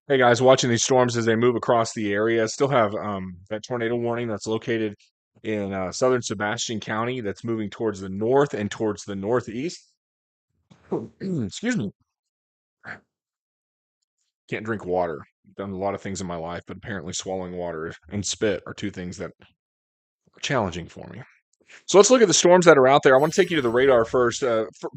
Hey guys, watching these storms as they move across the area. Still have that tornado warning that's located in southern Sebastian County that's moving towards the north and towards the northeast. Excuse me. Can't drink water. Done a lot of things in my life, but apparently swallowing water and spit are two things that are challenging for me. So let's look at the storms that are out there. I want to take you to the radar first,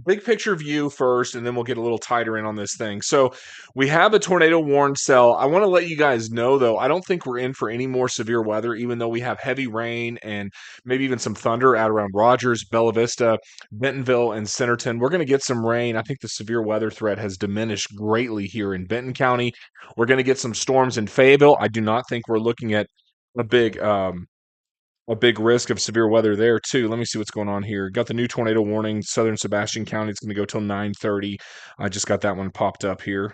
big picture view first, and then we'll get a little tighter in on this thing. So we have a tornado warn cell. I want to let you guys know, though, I don't think we're in for any more severe weather, even though we have heavy rain and maybe even some thunder out around Rogers, Bella Vista, Bentonville, and Centerton. We're going to get some rain. I think the severe weather threat has diminished greatly here in Benton County. We're going to get some storms in Fayetteville. I do not think we're looking at a big a big risk of severe weather there too. Let me see what's going on here. Got the new tornado warning, Southern Sebastian County. It's going to go till 9:30. I just got that one popped up here.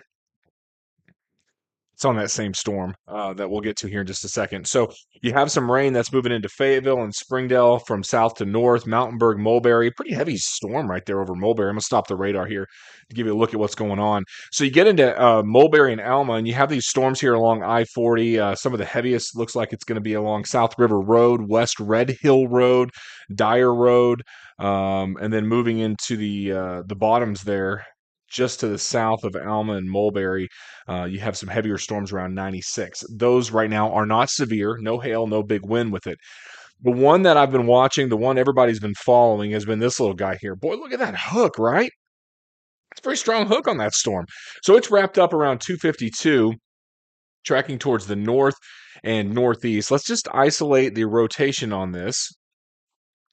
It's on that same storm that we'll get to here in just a second. So you have some rain that's moving into Fayetteville and Springdale from south to north, Mountainburg, Mulberry. Pretty heavy storm right there over Mulberry. I'm going to stop the radar here to give you a look at what's going on. So you get into Mulberry and Alma, and you have these storms here along I-40. Some of the heaviest looks like it's going to be along South River Road, West Red Hill Road, Dyer Road, and then moving into the bottoms there just to the south of Alma and Mulberry. You have some heavier storms around 96. Those right now are not severe, no hail, no big wind with it. The one that I've been watching, the one everybody's been following, has been this little guy here. Boy, look at that hook, right? It's a very strong hook on that storm. So it's wrapped up around 252, tracking towards the north and northeast. Let's just isolate the rotation on this,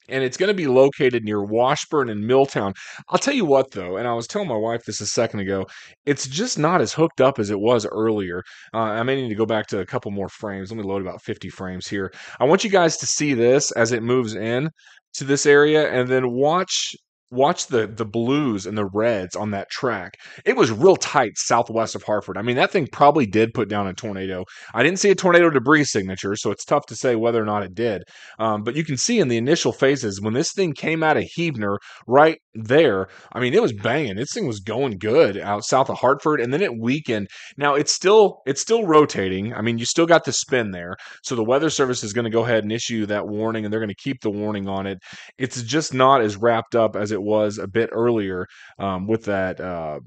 and it's going to be located near Washburn and Milltown. I'll tell you what, though, and I was telling my wife this a second ago, it's just not as hooked up as it was earlier. I may need to go back to a couple more frames. Let me load about 50 frames here. I want you guys to see this as it moves in to this area, and then watch the blues and the reds on that track. It was real tight southwest of Hartford. I mean, that thing probably did put down a tornado. I didn't see a tornado debris signature, so it's tough to say whether or not it did. But you can see in the initial phases when this thing came out of Heavener right there, I mean, it was banging. This thing was going good out south of Hartford, and then it weakened. Now it's still rotating. I mean, you still got the spin there. So the Weather Service is going to go ahead and issue that warning, and they're going to keep the warning on it. It's just not as wrapped up as it was a bit earlier with that.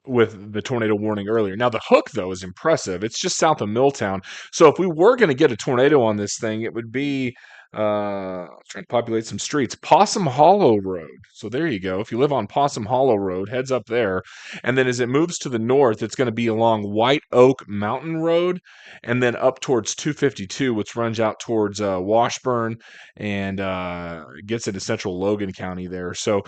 With the tornado warning earlier. Now, the hook, though, is impressive. It's just south of Milltown. So, if we were going to get a tornado on this thing, it would be trying to populate some streets. Possum Hollow Road. So, there you go. If you live on Possum Hollow Road, heads up there. And then as it moves to the north, it's going to be along White Oak Mountain Road and then up towards 252, which runs out towards Washburn and gets into central Logan County there. So,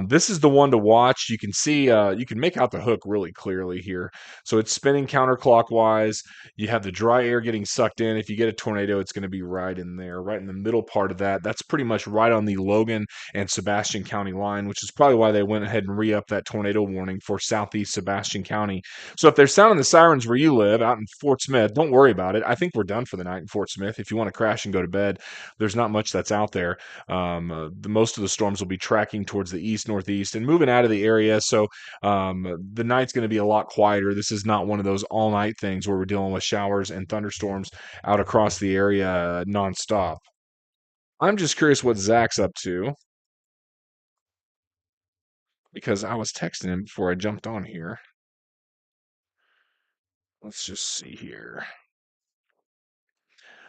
this is the one to watch. You can see, you can make out the hook really clearly here. So it's spinning counterclockwise. You have the dry air getting sucked in. If you get a tornado, it's going to be right in there, right in the middle part of that. That's pretty much right on the Logan and Sebastian County line, which is probably why they went ahead and re-upped that tornado warning for southeast Sebastian County. So if they're sounding the sirens where you live out in Fort Smith, don't worry about it. I think we're done for the night in Fort Smith. If you want to crash and go to bed, there's not much that's out there. Most of the storms will be tracking towards the east northeast and moving out of the area. So the night's going to be a lot quieter. This is not one of those all night things where we're dealing with showers and thunderstorms out across the area nonstop. I'm just curious what Zach's up to because I was texting him before I jumped on here. Let's just see here.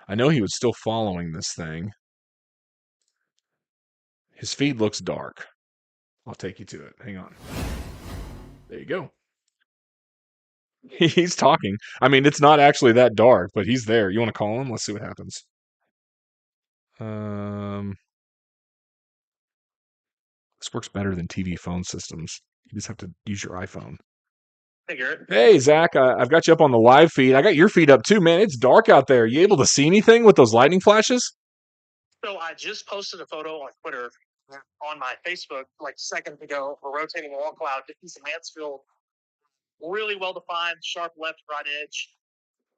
I know he was still following this thing. His feed looks dark. I'll take you to it. Hang on. There you go. He's talking. I mean, it's not actually that dark, but he's there. You want to call him? Let's see what happens. Um, this works better than TV phone systems. You just have to use your iPhone. Hey, Garrett. Hey, Zach, I've got you up on the live feed. I got your feed up too, man. It's dark out there. You able to see anything with those lightning flashes? So I just posted a photo on Twitter on my Facebook like seconds ago of a rotating wall cloud just east of Mansfield. Really well defined, sharp left, right edge.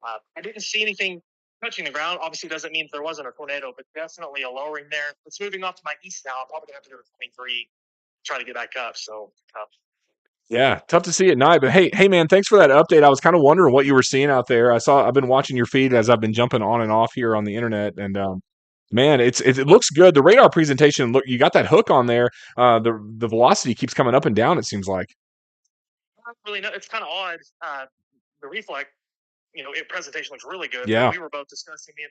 I didn't see anything touching the ground. Obviously, doesn't mean there wasn't a tornado, but definitely a lowering there. It's moving off to my east now. I'm probably going to have to go to 23, try to get back up. So Yeah, tough to see at night. But hey, man, thanks for that update. I was kind of wondering what you were seeing out there. I've been watching your feed as I've been jumping on and off here on the internet, and man, it looks good. The radar presentation, look, you got that hook on there. The velocity keeps coming up and down. It seems like. I don't really know. It's kind of odd. The reflect, presentation looks really good, but Yeah. we were both discussing it.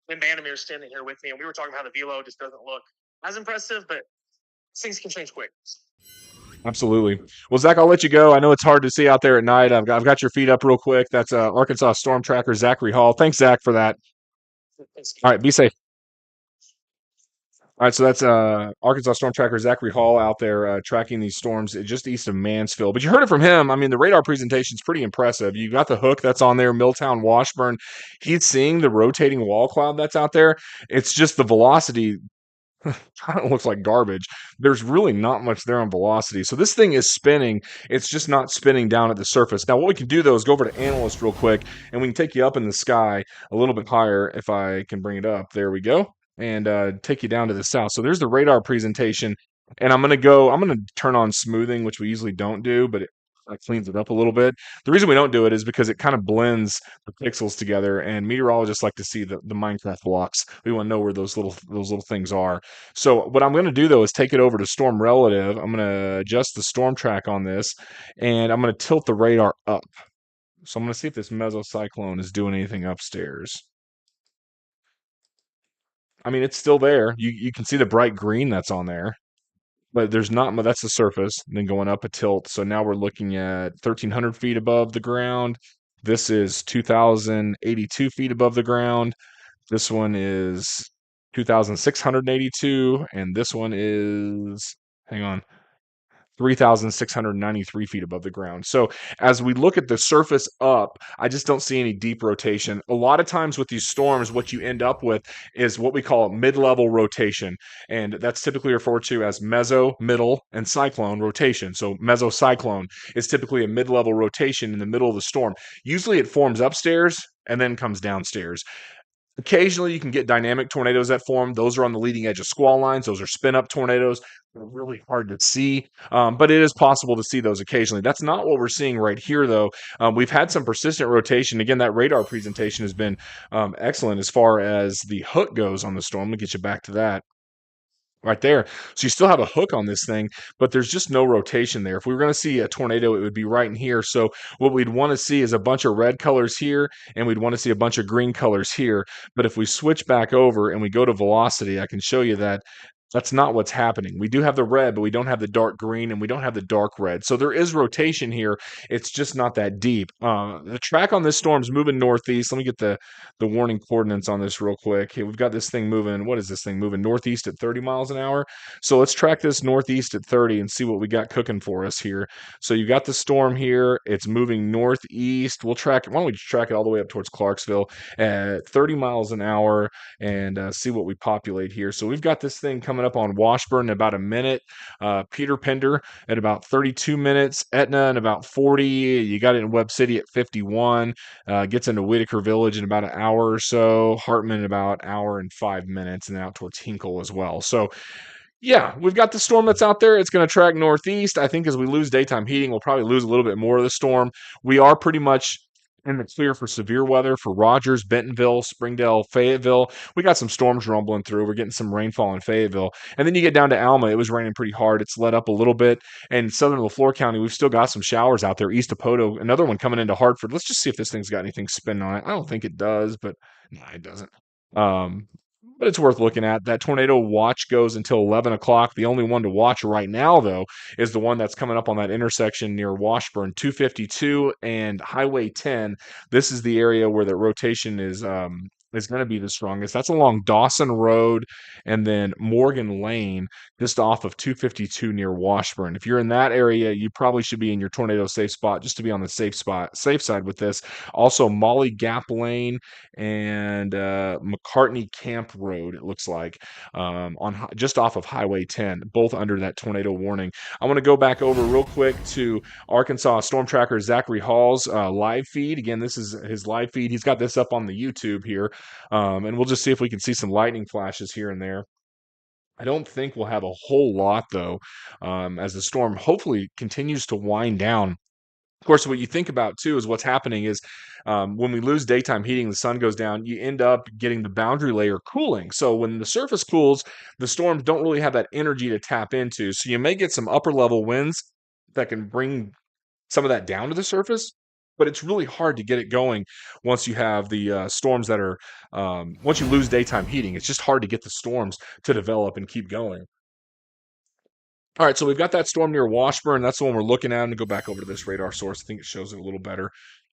Then Bandamir's standing here with me, and we were talking about how the velo just doesn't look as impressive, but things can change quick. Absolutely. Well, Zach, I'll let you go. I know it's hard to see out there at night. I've got your feet up real quick. That's Arkansas Storm Tracker Zachary Hall. Thanks, Zach, for that. All right, be safe. All right, so that's Arkansas Storm Tracker Zachary Hall out there tracking these storms just east of Mansfield. But you heard it from him. I mean, the radar presentation is pretty impressive. You got the hook that's on there, Milltown Washburn. He's seeing the rotating wall cloud that's out there. It's just the velocity kind of looks like garbage. There's really not much there on velocity. So this thing is spinning. It's just not spinning down at the surface. Now, what we can do though is go over to analyst real quick, and we can take you up in the sky a little bit higher if I can bring it up. There we go. And take you down to the south. So there's the radar presentation. And I'm gonna turn on smoothing, which we usually don't do, but it cleans it up a little bit. The reason we don't do it is because it kind of blends the pixels together, and meteorologists like to see the Minecraft blocks. We want to know where those little things are. So what I'm going to do though is take it over to storm relative. I'm going to adjust the storm track on this, and I'm going to tilt the radar up. So I'm going to see if this mesocyclone is doing anything upstairs. I mean, it's still there. You can see the bright green that's on there, but there's not much. That's the surface. And then going up a tilt. So now we're looking at 1,300 feet above the ground. This is 2,082 feet above the ground. This one is 2,682, and this one is, hang on, 3,693 feet above the ground. So as we look at the surface up, I just don't see any deep rotation. A lot of times with these storms, what you end up with is what we call mid-level rotation. And that's typically referred to as meso, middle, and cyclone rotation. So mesocyclone is typically a mid-level rotation in the middle of the storm. Usually it forms upstairs and then comes downstairs. Occasionally, you can get dynamic tornadoes that form. Those are on the leading edge of squall lines. Those are spin up tornadoes. They're really hard to see, but it is possible to see those occasionally. That's not what we're seeing right here, though. We've had some persistent rotation. Again, that radar presentation has been excellent as far as the hook goes on the storm. Let me get you back to that right there. So you still have a hook on this thing, but there's just no rotation there. If we were going to see a tornado, it would be right in here. So what we'd want to see is a bunch of red colors here, and we'd want to see a bunch of green colors here. But if we switch back over and we go to velocity, I can show you that that's not what's happening. We do have the red, but we don't have the dark green and we don't have the dark red. So there is rotation here. It's just not that deep. The track on this storm is moving northeast. Let me get the warning coordinates on this real quick. Okay, we've got this thing moving. What is this thing moving northeast at 30 miles an hour? So let's track this northeast at 30 and see what we got cooking for us here. So you got the storm here. It's moving northeast. We'll track it. Why don't we track it all the way up towards Clarksville at 30 miles an hour and see what we populate here. So we've got this thing coming up on Washburn in about a minute. Peter Pender at about 32 minutes. Etna in about 40. You got it in Webb City at 51. Gets into Whitaker Village in about an hour or so. Hartman in about an hour and 5 minutes, and then out towards Hinkle as well. So yeah, we've got the storm that's out there. It's going to track northeast. I think as we lose daytime heating, we'll probably lose a little bit more of the storm. We are pretty much in the clear for severe weather for Rogers, Bentonville, Springdale, Fayetteville. We got some storms rumbling through. We're getting some rainfall in Fayetteville. And then you get down to Alma. It was raining pretty hard. It's let up a little bit. And southern LaFleur County, we've still got some showers out there. East of Poto, another one coming into Hartford. Let's just see if this thing's got anything spinning on it. I don't think it does, but no, it doesn't. Um, but it's worth looking at. That tornado watch goes until 11 o'clock. The only one to watch right now, though, is the one that's coming up on that intersection near Washburn, 252 and Highway 10. This is the area where the rotation is going to be the strongest. That's along Dawson Road and then Morgan Lane, just off of 252 near Washburn. If you're in that area, you probably should be in your tornado safe spot just to be on the safe side with this. Also, Molly Gap Lane and McCartney Camp Road, it looks like, just off of Highway 10, both under that tornado warning. I want to go back over real quick to Arkansas Storm Tracker Zachary Hall's live feed. Again, this is his live feed. He's got this up on the YouTube here, and we'll just see if we can see some lightning flashes here and there. I don't think we'll have a whole lot though, as the storm hopefully continues to wind down. Of course, what you think about too is what's happening is when we lose daytime heating, the sun goes down, you end up getting the boundary layer cooling. So when the surface cools, the storms don't really have that energy to tap into. So you may get some upper level winds that can bring some of that down to the surface, but it's really hard to get it going once you have the storms that are, once you lose daytime heating. It's just hard to get the storms to develop and keep going. All right, so we've got that storm near Washburn. That's the one we're looking at. And go back over to this radar source. I think it shows it a little better.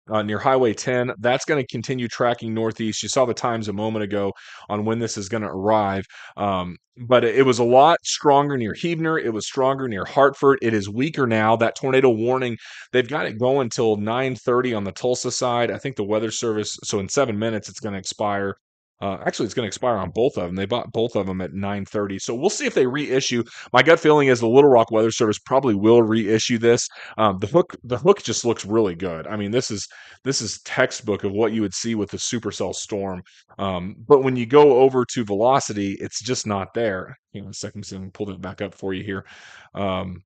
Near Highway 10, that's going to continue tracking northeast. You saw the times a moment ago on when this is going to arrive. But it was a lot stronger near Heavener. It was stronger near Hartford. It is weaker now. That tornado warning, they've got it going till 9:30 on the Tulsa side. I think the Weather Service, so in 7 minutes, it's going to expire. Actually, it's going to expire on both of them. They bought both of them at 9:30. So we'll see if they reissue. My gut feeling is the Little Rock Weather Service probably will reissue this. The hook just looks really good. I mean, this is textbook of what you would see with the supercell storm. But when you go over to velocity, it's just not there. Hang on a second, so I'm pull it back up for you here. Um,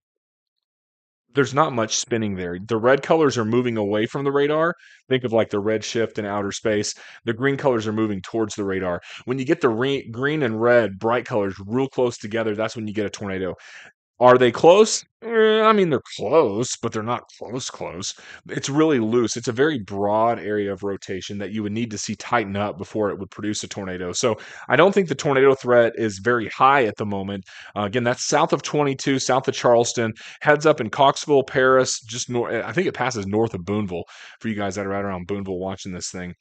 there's not much spinning there. The red colors are moving away from the radar. Think of like the red shift in outer space. The green colors are moving towards the radar. When you get the green and red bright colors real close together, that's when you get a tornado. Are they close? I mean, they're close, but they're not close, close. It's really loose. It's a very broad area of rotation that you would need to see tighten up before it would produce a tornado. So I don't think the tornado threat is very high at the moment. Again, that's south of 22, south of Charleston, heads up in Coxville, Paris, just north. I think it passes north of Boonville for you guys that are right around Boonville watching this thing.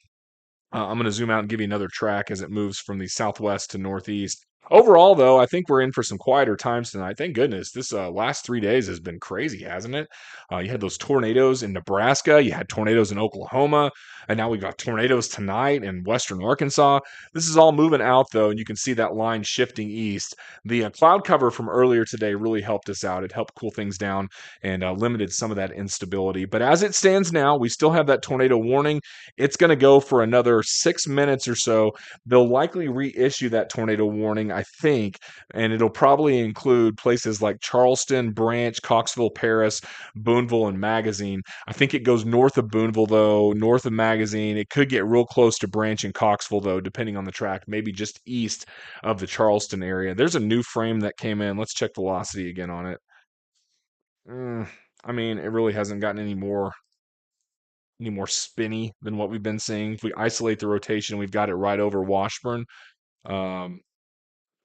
I'm going to zoom out and give you another track as it moves from the southwest to northeast. Overall, though, I think we're in for some quieter times tonight. Thank goodness. This last 3 days has been crazy, hasn't it? You had those tornadoes in Nebraska, you had tornadoes in Oklahoma, and now we've got tornadoes tonight in western Arkansas. This is all moving out, though, and you can see that line shifting east. The cloud cover from earlier today really helped us out. It helped cool things down and limited some of that instability. But as it stands now, we still have that tornado warning. It's going to go for another 6 minutes or so. They'll likely reissue that tornado warning, I think, and it'll probably include places like Charleston, Branch, Coxville, Paris, Boonville, and Magazine. I think it goes north of Boonville, though, north of Magazine. It could get real close to Branch and Coxville, though, depending on the track, maybe just east of the Charleston area. There's a new frame that came in. Let's check velocity again on it. Mm, I mean, it really hasn't gotten any more spinny than what we've been seeing. If we isolate the rotation, we've got it right over Washburn. Um,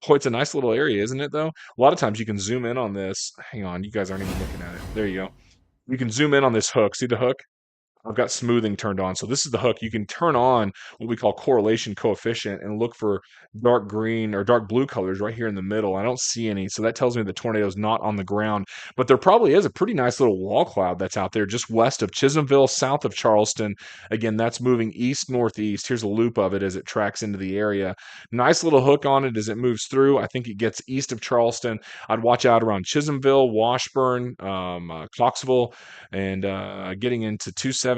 it's a nice little area, isn't it, though? A lot of times you can zoom in on this. Hang on, you guys aren't even looking at it. There you go. You can zoom in on this hook. See the hook? I've got smoothing turned on. So this is the hook. You can turn on what we call correlation coefficient and look for dark green or dark blue colors right here in the middle. I don't see any. So that tells me the tornado is not on the ground. But there probably is a pretty nice little wall cloud that's out there just west of Chisholmville, south of Charleston. Again, that's moving east northeast. Here's a loop of it as it tracks into the area. Nice little hook on it as it moves through. I think it gets east of Charleston. I'd watch out around Chisholmville, Washburn, Coxville, and getting into 217,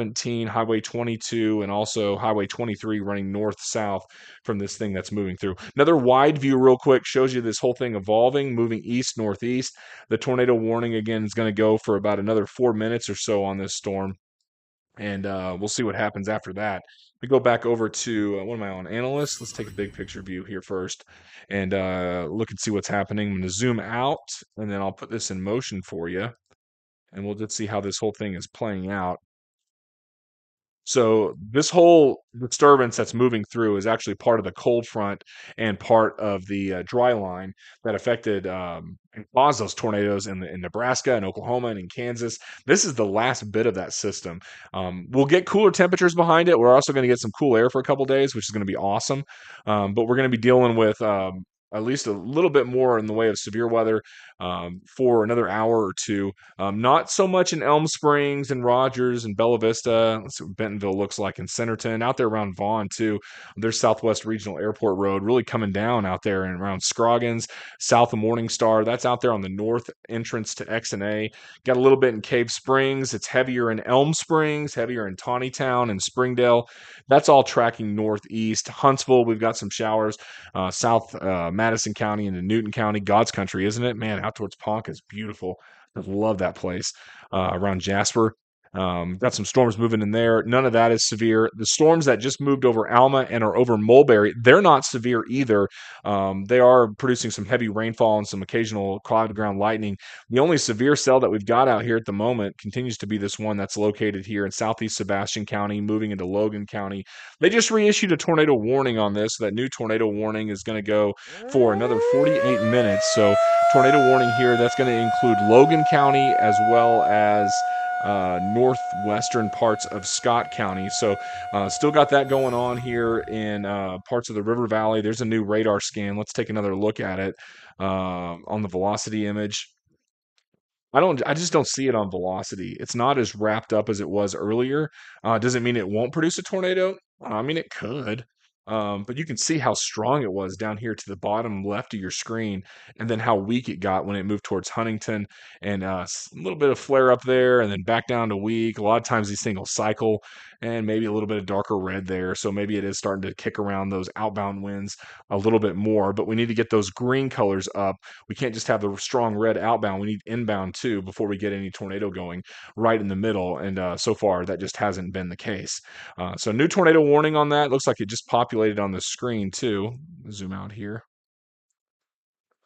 Highway 22, and also Highway 23 running north-south from this thing that's moving through. Another wide view real quick shows you this whole thing evolving, moving east-northeast. The tornado warning, again, is going to go for about another 4 minutes or so on this storm, and we'll see what happens after that. We go back over to, what am I on, Analyst? Let's take a big picture view here first and look and see what's happening. I'm going to zoom out, and then I'll put this in motion for you and we'll just see how this whole thing is playing out. So this whole disturbance that's moving through is actually part of the cold front and part of the dry line that affected and caused those tornadoes in Nebraska and Oklahoma and in Kansas. This is the last bit of that system. We'll get cooler temperatures behind it. We're also going to get some cool air for a couple days, which is going to be awesome. But we're going to be dealing with at least a little bit more in the way of severe weather for another hour or two. Not so much in Elm Springs and Rogers and Bella Vista. Let's see what Bentonville looks like in Centerton. Out there around Vaughan, too. There's Southwest Regional Airport Road really coming down out there and around Scroggins, south of Morningstar. That's out there on the north entrance to X&A. Got a little bit in Cave Springs. It's heavier in Elm Springs, heavier in Tawnytown and Springdale. That's all tracking northeast. Huntsville, we've got some showers. South Madison County into Newton County. God's country, isn't it? Man, out towards Ponca is beautiful. I love that place. Around Jasper. Got some storms moving in there. None of that is severe. The storms that just moved over Alma and are over Mulberry, they're not severe either. They are producing some heavy rainfall and some occasional cloud to ground lightning. The only severe cell that we've got out here at the moment continues to be this one that's located here in southeast Sebastian County, moving into Logan County. They just reissued a tornado warning on this. So that new tornado warning is going to go for another 48 minutes. So tornado warning here, that's going to include Logan County as well as northwestern parts of Scott County. So still got that going on here in parts of the River Valley. There's a new radar scan. Let's take another look at it on the velocity image. I just don't see it on velocity. It's not as wrapped up as it was earlier. Doesn't mean it won't produce a tornado. I mean, it could. But you can see how strong it was down here to the bottom left of your screen, and then how weak it got when it moved towards Huntington, and a little bit of flare up there, and then back down to weak. A lot of times these things will cycle, and maybe a little bit of darker red there. So maybe it is starting to kick around those outbound winds a little bit more. But we need to get those green colors up. We can't just have the strong red outbound. We need inbound too before we get any tornado going right in the middle. And so far, that just hasn't been the case. So new tornado warning on that. Looks like it just populated on the screen too. Zoom out here.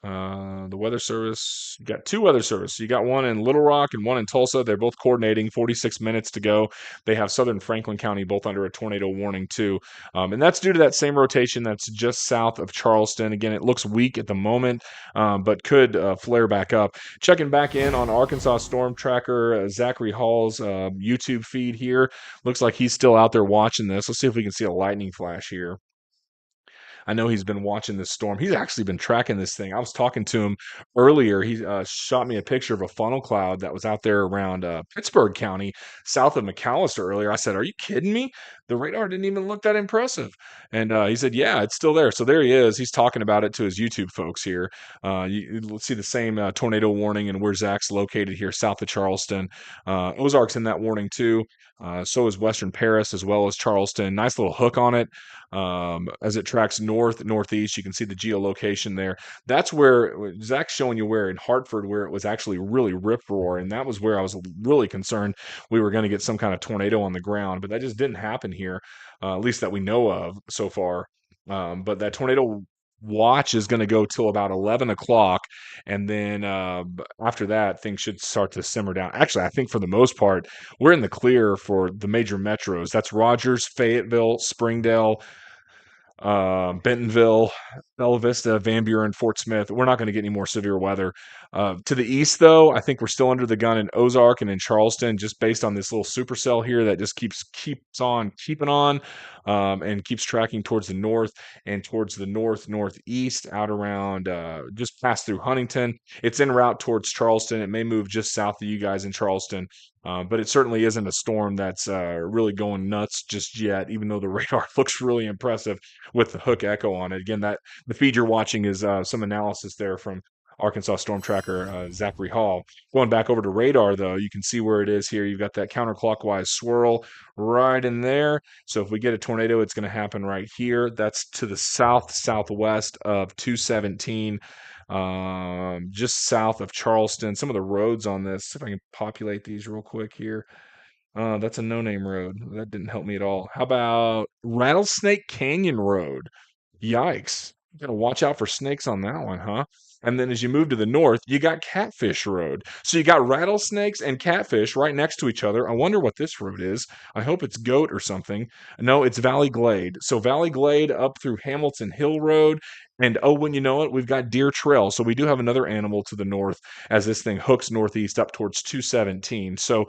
The weather service, you got two weather service. You got one in Little Rock and one in Tulsa. They're both coordinating. 46 minutes to go. They have Southern Franklin County both under a tornado warning too, and that's due to that same rotation that's just south of Charleston. Again, it looks weak at the moment, but could flare back up. Checking back in on Arkansas Storm Tracker, Zachary Hall's YouTube feed here. Looks like he's still out there watching this. Let's see if we can see a lightning flash here. I know he's been watching this storm. He's actually been tracking this thing. I was talking to him earlier. He shot me a picture of a funnel cloud that was out there around Pittsburgh County, south of McAllister earlier. I said, "Are you kidding me? The radar didn't even look that impressive." And he said, "Yeah, it's still there." So there he is. He's talking about it to his YouTube folks here. Let's see the same tornado warning and where Zach's located here, south of Charleston. Ozark's in that warning too. So is Western Paris as well as Charleston. Nice little hook on it. As it tracks northeast, you can see the geolocation there. That's where Zach's showing you where in Hartford, where it was actually really rip roar, and that was where I was really concerned we were going to get some kind of tornado on the ground, but that just didn't happen here, at least that we know of so far. But that tornado watch is going to go till about 11 o'clock, and then after that, things should start to simmer down. Actually, I think for the most part, we're in the clear for the major metros. That's Rogers, Fayetteville, Springdale, Bentonville, Bella Vista, Van Buren, Fort Smith. We're not going to get any more severe weather. To the east, though, I think we're still under the gun in Ozark and in Charleston, just based on this little supercell here that just keeps on keeping on, and keeps tracking towards the north and towards the northeast, out around just past through Huntington. It's en route towards Charleston. It may move just south of you guys in Charleston. But it certainly isn't a storm that's really going nuts just yet, even though the radar looks really impressive with the hook echo on it. Again, that the feed you're watching is some analysis there from Arkansas Storm Tracker Zachary Hall. Going back over to radar, though, you can see where it is here. You've got that counterclockwise swirl right in there. So if we get a tornado, it's going to happen right here. That's to the southwest of 217. Just south of Charleston. Some of the roads on this, if I can populate these real quick here. That's a no-name road. That didn't help me at all. How about Rattlesnake Canyon Road? Yikes. You gotta watch out for snakes on that one, huh? And then as you move to the north, you got Catfish Road. So you got rattlesnakes and catfish right next to each other. I wonder what this road is. I hope it's Goat or something. No, it's Valley Glade. So Valley Glade up through Hamilton Hill Road And oh, when you know it, we've got Deer Trail. So we do have another animal to the north as this thing hooks northeast up towards 217. So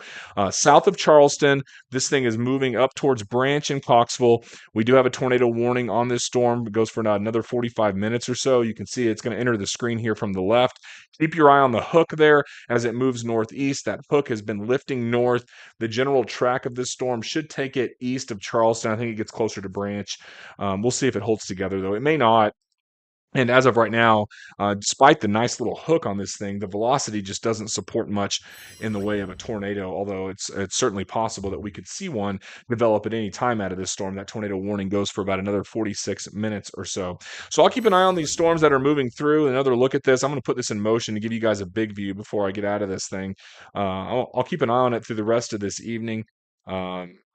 south of Charleston, this thing is moving up towards Branch and Coxville. We do have a tornado warning on this storm. It goes for another 45 minutes or so. You can see it's going to enter the screen here from the left. Keep your eye on the hook there as it moves northeast. That hook has been lifting north. The general track of this storm should take it east of Charleston. I think it gets closer to Branch. We'll see if it holds together, though. It may not. And as of right now, despite the nice little hook on this thing, the velocity just doesn't support much in the way of a tornado. Although it's certainly possible that we could see one develop at any time out of this storm. That tornado warning goes for about another 46 minutes or so. So I'll keep an eye on these storms that are moving through. Another look at this. I'm going to put this in motion to give you guys a big view before I get out of this thing. I'll keep an eye on it through the rest of this evening.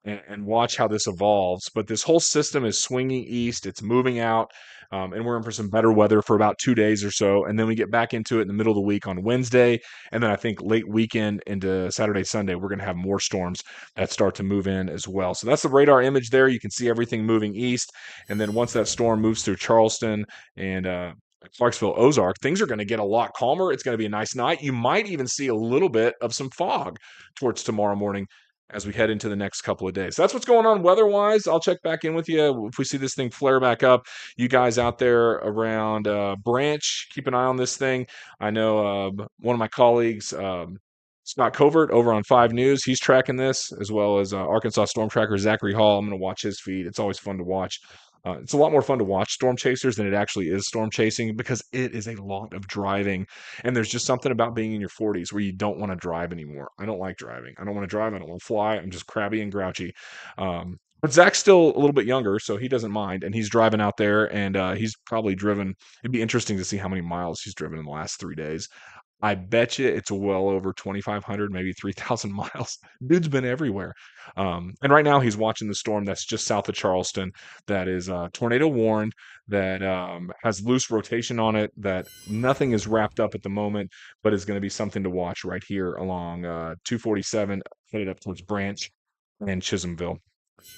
And watch how this evolves. But this whole system is swinging east. It's moving out. And we're in for some better weather for about 2 days or so. And then we get back into it in the middle of the week on Wednesday. And then I think late weekend into Saturday, Sunday, we're going to have more storms that start to move in as well. So that's the radar image there. You can see everything moving east. And then once that storm moves through Charleston and Clarksville, Ozark, things are going to get a lot calmer. It's going to be a nice night. You might even see a little bit of some fog towards tomorrow morning as we head into the next couple of days. So that's what's going on weather-wise. I'll check back in with you if we see this thing flare back up. You guys out there around Branch, keep an eye on this thing. I know one of my colleagues, Scott Covert over on 5 News, he's tracking this, as well as Arkansas Storm Tracker Zachary Hall. I'm going to watch his feed. It's always fun to watch. It's a lot more fun to watch storm chasers than it actually is storm chasing because it is a lot of driving. And there's just something about being in your 40s where you don't want to drive anymore. I don't like driving. I don't want to drive. I don't want to fly. I'm just crabby and grouchy. But Zach's still a little bit younger, so he doesn't mind. And he's driving out there, and he's probably driven. It'd be interesting to see how many miles he's driven in the last 3 days. I bet you it's well over 2,500, maybe 3,000 miles. Dude's been everywhere. And right now he's watching the storm that's just south of Charleston that is tornado warned, that has loose rotation on it, that nothing is wrapped up at the moment, but is going to be something to watch right here along 247, headed up towards Branch and Chisholmville.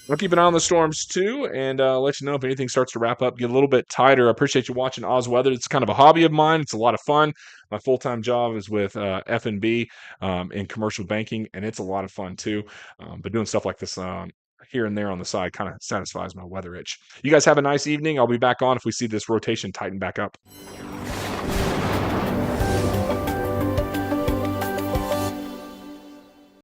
I'll keep an eye on the storms too, and let you know if anything starts to wrap up, get a little bit tighter. I appreciate you watching Oz Weather. It's kind of a hobby of mine. It's a lot of fun. My full-time job is with F&B in commercial banking, and it's a lot of fun too. But doing stuff like this here and there on the side kind of satisfies my weather itch. You guys have a nice evening. I'll be back on if we see this rotation tighten back up.